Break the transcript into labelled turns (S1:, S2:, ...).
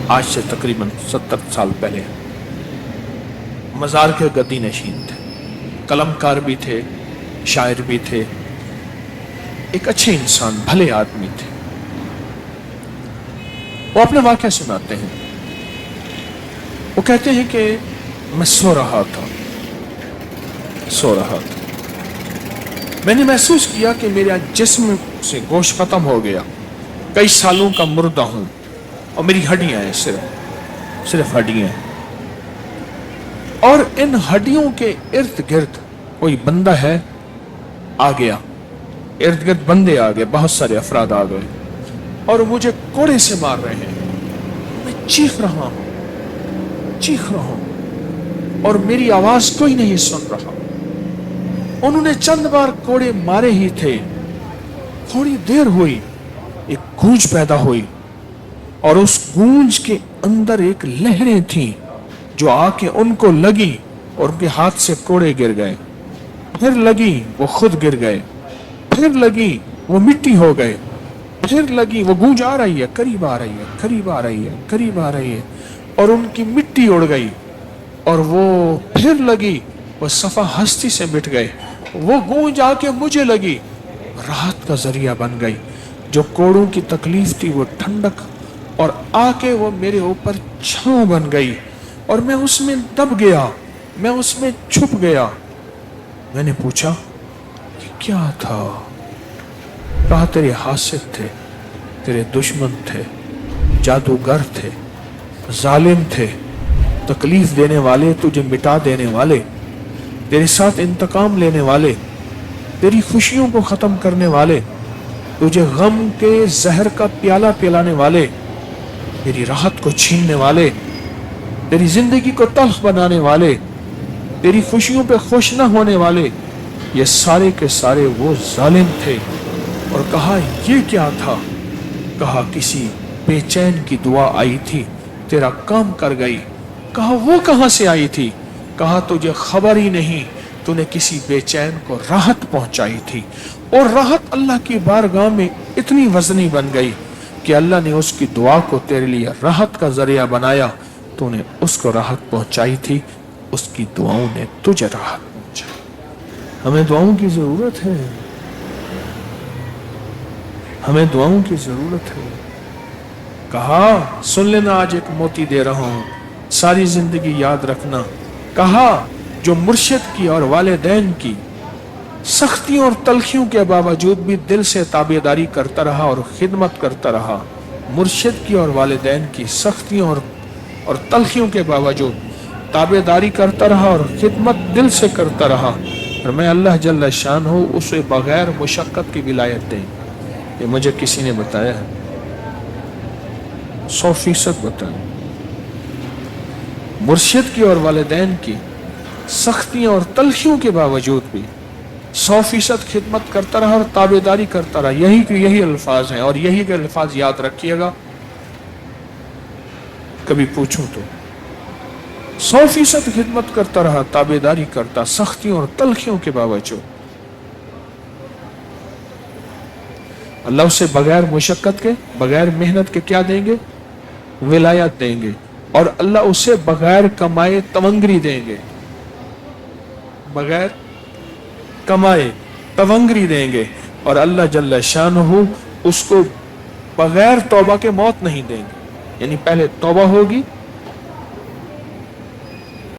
S1: آج سے تقریباً 70 سال پہلے مزار کے گدی نشین تھے، قلم کار بھی تھے، شاعر بھی تھے، ایک اچھے انسان، بھلے آدمی تھے۔ وہ اپنے واقعہ سناتے ہیں۔ وہ کہتے ہیں کہ میں سو رہا تھا، میں نے محسوس کیا کہ میرا جسم سے گوشت ختم ہو گیا، کئی سالوں کا مردہ ہوں اور میری ہڈیاں ہیں، صرف ہڈیاں ہیں، اور ان ہڈیوں کے ارد گرد کوئی بندہ ہے آ گیا، ارد گرد بندے آ گئے، بہت سارے افراد آ گئے اور مجھے کوڑے سے مار رہے ہیں۔ میں چیخ رہا ہوں اور میری آواز کوئی نہیں سن رہا۔ انہوں نے چند بار کوڑے مارے ہی تھے، تھوڑی دیر ہوئی، ایک گونج پیدا ہوئی اور اس گونج کے اندر ایک لہریں تھیں جو آ کے ان کو لگی اور ان کے ہاتھ سے کوڑے گر گئے، پھر لگی وہ خود گر گئے، پھر لگی وہ مٹی ہو گئے، پھر لگی وہ گونج آ رہی ہے، قریب آ رہی ہے اور ان کی مٹی اڑ گئی، اور وہ پھر لگی وہ صفحہ ہستی سے مٹ گئے، وہ گونج آ کے مجھے لگی، راحت کا ذریعہ بن گئی، جو کوڑوں کی تکلیف تھی وہ ٹھنڈک، اور آ کے وہ میرے اوپر چھاؤں بن گئی اور میں اس میں دب گیا، میں اس میں چھپ گیا۔ میں نے پوچھا یہ کیا تھا؟ کہا تیرے حاسد تھے، تیرے دشمن تھے، جادوگر تھے، ظالم تھے، تکلیف دینے والے، تجھے مٹا دینے والے، تیرے ساتھ انتقام لینے والے، تیری خوشیوں کو ختم کرنے والے، تجھے غم کے زہر کا پیالہ پلانے والے، تیری راحت کو چھیننے والے، تیری زندگی کو تلخ بنانے والے، تیری خوشیوں پہ خوش نہ ہونے والے، یہ سارے کے سارے وہ ظالم تھے۔ اور کہا یہ کیا تھا؟ کہا کسی بے چین کی دعا آئی تھی، تیرا کام کر گئی۔ کہا وہ کہاں سے آئی تھی؟ کہا تجھے خبر ہی نہیں، تو نے کسی بے چین کو راحت پہنچائی تھی، اور راحت اللہ کی بارگاہ میں اتنی وزنی بن گئی کہ اللہ نے اس کی دعا کو تیرے لیے راحت کا ذریعہ بنایا، تو نے اس کو راحت پہنچائی تھی، اس کی دعاؤں نے تجھے راحت پہنچائی۔ ہمیں دعاؤں کی ضرورت ہے، ہمیں دعاؤں کی ضرورت ہے۔ کہا سن لینا، آج ایک موتی دے رہا ہوں، ساری زندگی یاد رکھنا۔ کہا جو مرشد کی اور والدین کی سختیوں اور تلخیوں کے باوجود بھی دل سے تابعداری کرتا رہا اور خدمت کرتا رہا، مرشد کی اور والدین کی سختیوں اور تلخیوں کے باوجود تابعداری کرتا رہا اور خدمت دل سے کرتا رہا، اور میں اللہ جل شان ہوں اسے بغیر مشقت کی ولایت دیں۔ یہ مجھے کسی نے بتایا ہے، 100% بتایا۔ مرشد کی اور والدین کی سختیوں اور تلخیوں کے باوجود بھی 100% خدمت کرتا رہا اور تابعداری کرتا رہا۔ یہی الفاظ ہیں، اور یہی کے الفاظ یاد رکھیے گا، کبھی پوچھوں تو 100% خدمت کرتا رہا، تابعداری کرتا، سختیوں اور تلخیوں کے باوجود۔ اللہ اسے بغیر مشقت کے، بغیر محنت کے کیا دیں گے؟ ولایت دیں گے، اور اللہ اسے بغیر کمائے تونگری دیں گے، بغیر کمائے تونگری دیں گے، اور اللہ جل شانہ اس کو بغیر توبہ کے موت نہیں دیں گے۔ یعنی پہلے توبہ ہوگی،